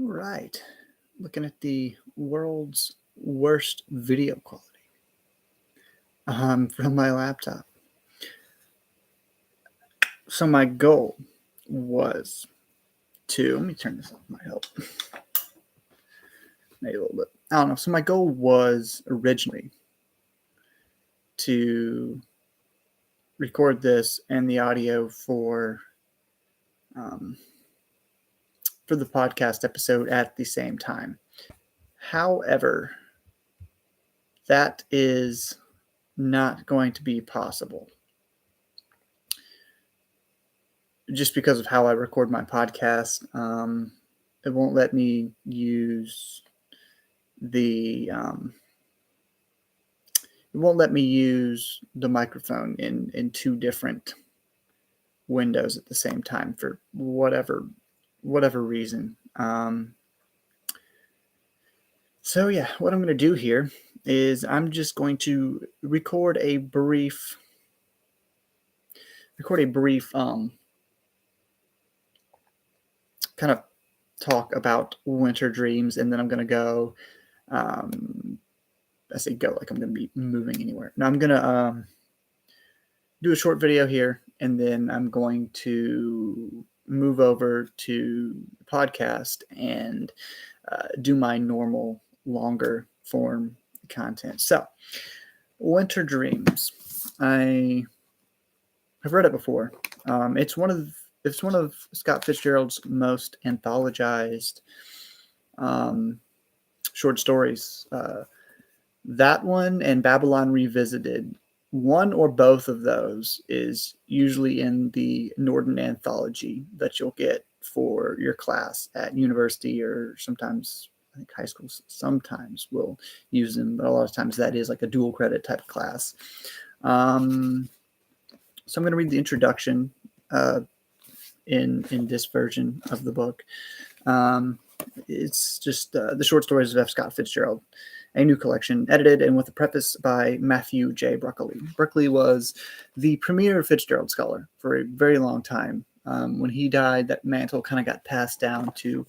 All right. Looking at the world's worst video quality from my laptop. So my goal was let me turn this off, might help. Maybe a little bit. I don't know. So my goal was originally to record this and the audio for the podcast episode at the same time. However, that is not going to be possible just because of how I record my podcast. It won't let me use the microphone in two different windows at the same time for whatever reason. So yeah, what I'm going to do here is I'm just going to record a brief kind of talk about winter dreams, and then I'm going to go. I say go like I'm going to be moving anywhere. Now I'm going to do a short video here, and then I'm going to move over to the podcast and do my normal longer form content. So, winter dreams. I have read it before. It's one of Scott Fitzgerald's most anthologized short stories. That one and Babylon Revisited, one or both of those is usually in the Norton anthology that you'll get for your class at university, or sometimes I think high schools sometimes will use them, but a lot of times that is like a dual credit type class. So I'm going to read the introduction in this version of the book. It's just the short stories of F. Scott Fitzgerald, a new collection, edited and with a preface by Matthew J. Bruckley. Bruckley was the premier Fitzgerald scholar for a very long time. When he died, that mantle kind of got passed down to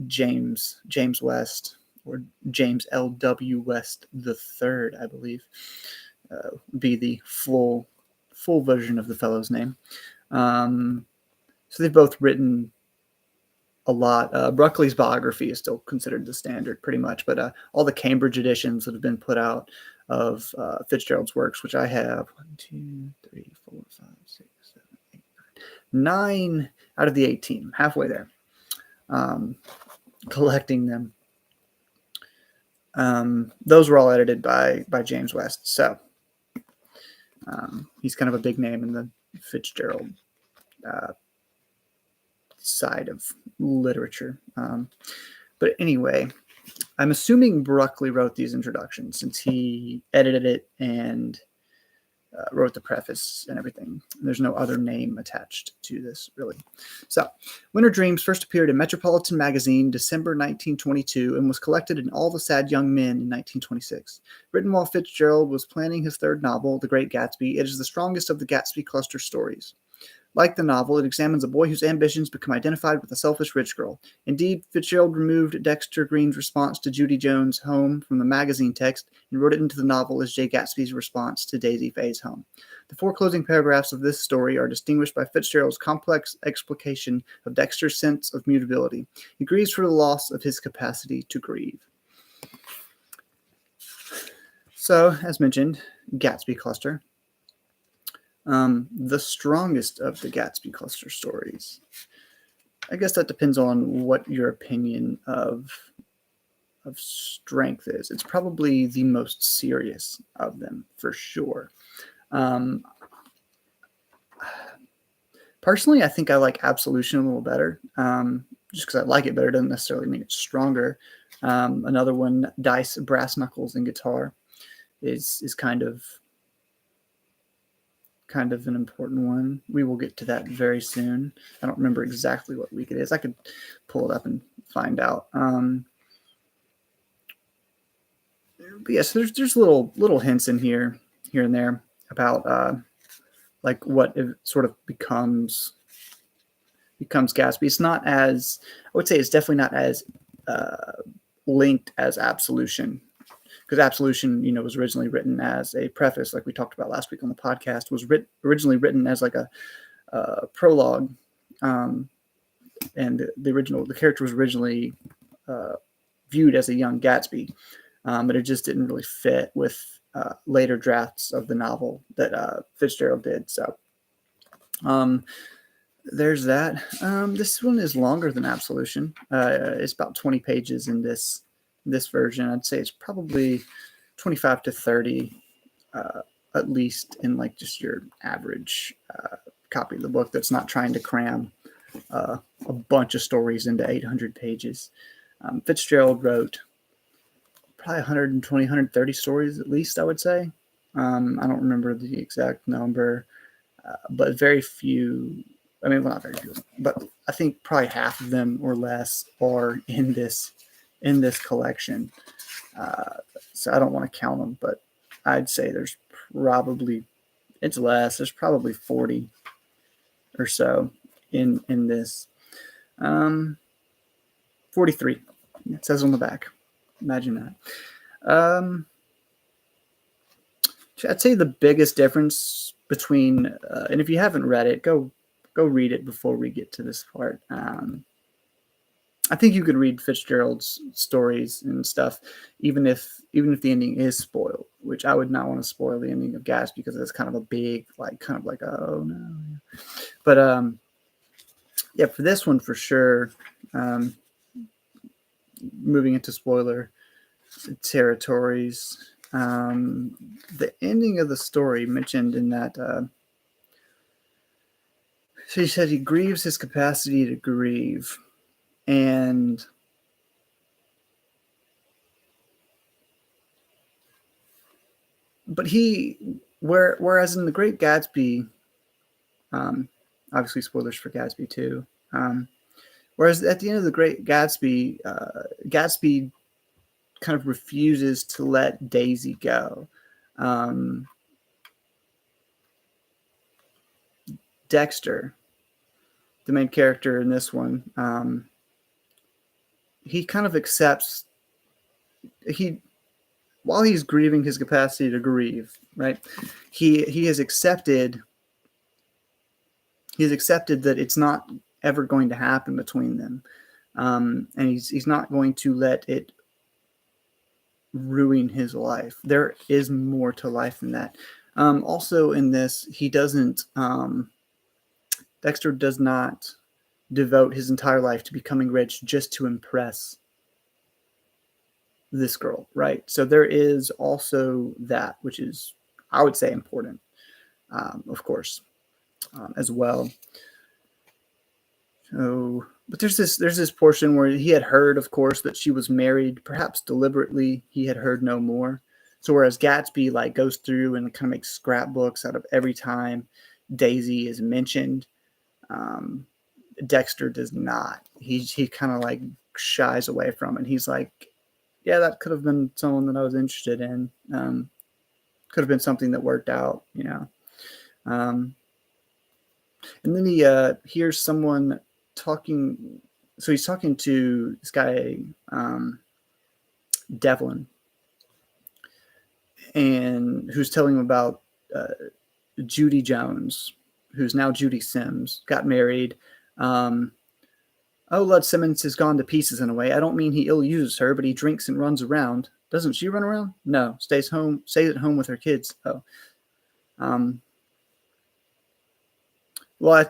James West, or James L.W. West III, I believe, be the full version of the fellow's name. So they've both written a lot. Bruckley's biography is still considered the standard pretty much, but all the Cambridge editions that have been put out of Fitzgerald's works, which I have 1, 2, 3, 4, 5, 6, 7, 8, 9 out of the 18. I'm halfway there. Collecting them. Those were all edited by James West. So he's kind of a big name in the Fitzgerald side of literature. But anyway, I'm assuming Bruckley wrote these introductions since he edited it and wrote the preface and everything. There's no other name attached to this, really. So, Winter Dreams first appeared in Metropolitan Magazine, December 1922, and was collected in All the Sad Young Men in 1926. Written while Fitzgerald was planning his third novel, The Great Gatsby, it is the strongest of the Gatsby cluster stories. Like the novel, it examines a boy whose ambitions become identified with a selfish rich girl. Indeed, Fitzgerald removed Dexter Green's response to Judy Jones' Home from the magazine text and wrote it into the novel as Jay Gatsby's response to Daisy Faye's Home. The 4 closing paragraphs of this story are distinguished by Fitzgerald's complex explication of Dexter's sense of mutability. He grieves for the loss of his capacity to grieve. So, as mentioned, Gatsby cluster. The strongest of the Gatsby cluster stories. I guess that depends on what your opinion of strength is. It's probably the most serious of them, for sure. Personally, I think I like Absolution a little better. Just because I like it better doesn't necessarily mean it's stronger. Another one, Dice, Brass Knuckles, and Guitar, is kind of an important one. We will get to that very soon. I don't remember exactly what week it is. I could pull it up and find out. But yes, there's little hints in here and there about like what it sort of becomes becomes Gatsby. It's not as, I would say it's definitely not as linked as Absolution, because Absolution, was originally written as a preface, like we talked about last week on the podcast, was originally written as like a prologue, and the character was originally viewed as a young Gatsby, but it just didn't really fit with later drafts of the novel that Fitzgerald did. So there's that. This one is longer than Absolution. It's about 20 pages in this version. I'd say it's probably 25 to 30, at least in like just your average copy of the book that's not trying to cram a bunch of stories into 800 pages. Fitzgerald wrote probably 120, 130 stories at least, I would say. I don't remember the exact number, but very few. I mean, well, not very few, but I think probably half of them or less are in this collection. So I don't want to count them, but I'd say there's probably, it's less. There's probably 40 or so in this. 43. It says on the back. Imagine that. I'd say the biggest difference between, and if you haven't read it, go read it before we get to this part. I think you could read Fitzgerald's stories and stuff, even if the ending is spoiled, which I would not want to spoil the ending of Gatsby because it's kind of a big, oh no. But yeah, for this one for sure. Moving into spoiler territories, the ending of the story mentioned in that. So he said he grieves his capacity to grieve, but whereas in The Great Gatsby, obviously spoilers for Gatsby too. Whereas at the end of The Great Gatsby, Gatsby kind of refuses to let Daisy go. Dexter, the main character in this one, he kind of accepts, while he's grieving his capacity to grieve, right? He has accepted that it's not ever going to happen between them, and he's not going to let it ruin his life. There is more to life than that. Also in this, he doesn't. Dexter does not devote his entire life to becoming rich just to impress this girl, right? So there is also that, which is, I would say, important, of course, as well. So, but there's this portion where he had heard, of course, that she was married, perhaps deliberately. He had heard no more. So whereas Gatsby goes through and kind of makes scrapbooks out of every time Daisy is mentioned, Dexter does not. He kind of shies away from it. He's like, yeah, that could have been someone that I was interested in. Could have been something that worked out, And then he hears someone talking. So he's talking to this guy, Devlin, and who's telling him about Judy Jones, who's now Judy Sims, got married. Lud Simmons has gone to pieces in a way. I don't mean he ill uses her, but he drinks and runs around. Doesn't she run around? No, stays at home with her kids. Oh, I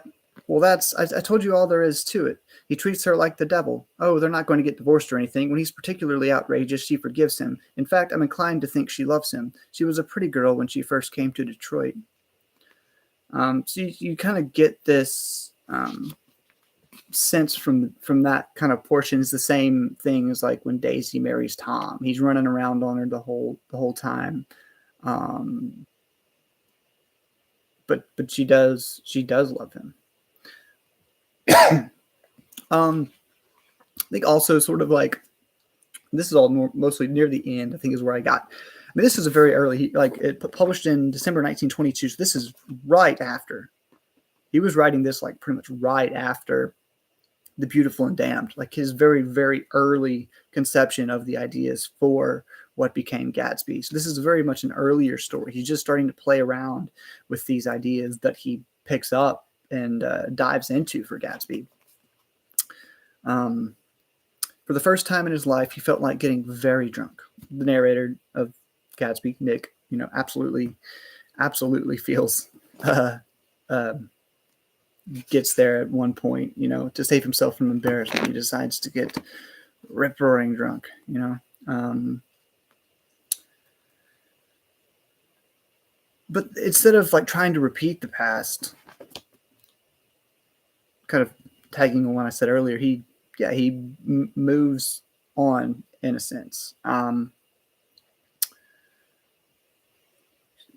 told you all there is to it. He treats her like the devil. Oh, they're not going to get divorced or anything. When he's particularly outrageous, she forgives him. In fact, I'm inclined to think she loves him. She was a pretty girl when she first came to Detroit. So you kind of get this sense from that kind of portion. Is the same thing as like when Daisy marries Tom. He's running around on her the whole time. But she does love him. I think also sort of like, this is all mostly near the end, I think is where I got. I mean, this is a very early, it published in December 1922. So this is right after. He was writing this pretty much right after The Beautiful and Damned, like his very, very early conception of the ideas for what became Gatsby. So this is very much an earlier story. He's just starting to play around with these ideas that he picks up and dives into for Gatsby. For the first time in his life, he felt like getting very drunk. The narrator of Gatsby, Nick, absolutely feels gets there at one point, to save himself from embarrassment. He decides to get rip-roaring drunk, but instead of like trying to repeat the past, kind of tagging on what I said earlier, he moves on in a sense.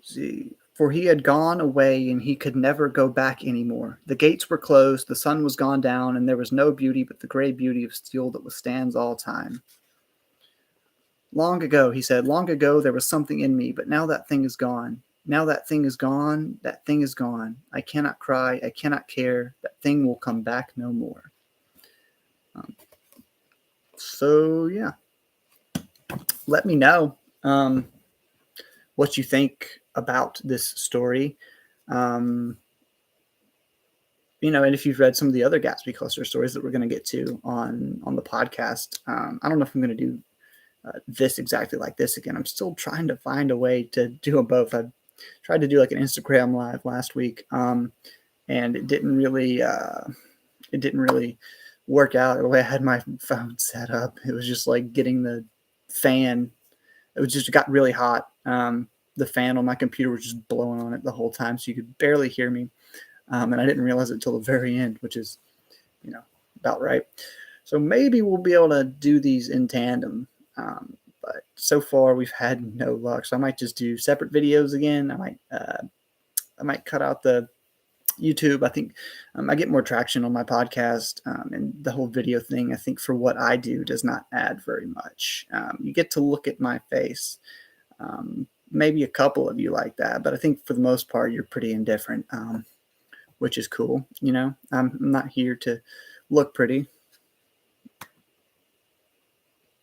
See, for he had gone away and he could never go back anymore. The gates were closed, the sun was gone down, and there was no beauty but the gray beauty of steel that withstands all time. Long ago, he said, long ago there was something in me, but now that thing is gone. Now that thing is gone, that thing is gone. I cannot cry, I cannot care. That thing will come back no more. So, yeah. Let me know what you think about this story. And if you've read some of the other Gatsby cluster stories that we're going to get to on the podcast. I don't know if I'm going to do this exactly like this again. I'm still trying to find a way to do them both. I tried to do like an Instagram live last week, and it didn't really work out the way I had my phone set up. It was just like getting the fan. It got really hot. The fan on my computer was just blowing on it the whole time, so you could barely hear me. And I didn't realize it until the very end, which is, about right. So maybe we'll be able to do these in tandem. But so far we've had no luck. So I might just do separate videos again. I might cut out the YouTube. I think I get more traction on my podcast, and the whole video thing, I think for what I do, does not add very much. You get to look at my face. Maybe a couple of you like that, but I think for the most part, you're pretty indifferent, which is cool. I'm not here to look pretty.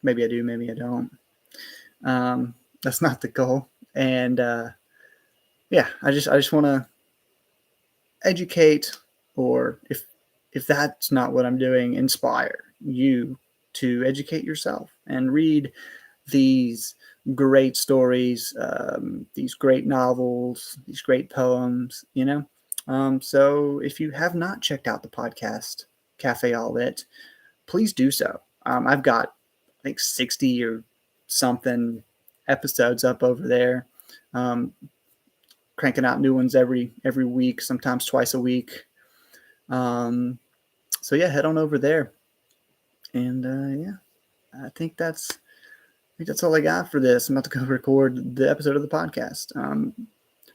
Maybe I do, maybe I don't. That's not the goal. And I just want to educate, or if that's not what I'm doing, inspire you to educate yourself and read these great stories, these great novels, these great poems, so if you have not checked out the podcast Cafe All Lit, please do so. I've got I think 60 or something episodes up over there, cranking out new ones every week, sometimes twice a week. So yeah, head on over there. And I think that's all I got for this. I'm about to go record the episode of the podcast.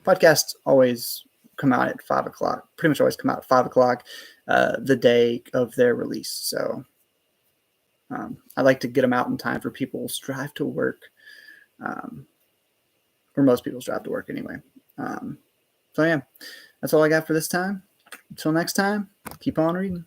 Podcasts always come out at 5 o'clock, pretty much always come out at 5 o'clock the day of their release. So I like to get them out in time for people's drive to work, or most people's drive to work anyway. So yeah, that's all I got for this time. Until next time, keep on reading.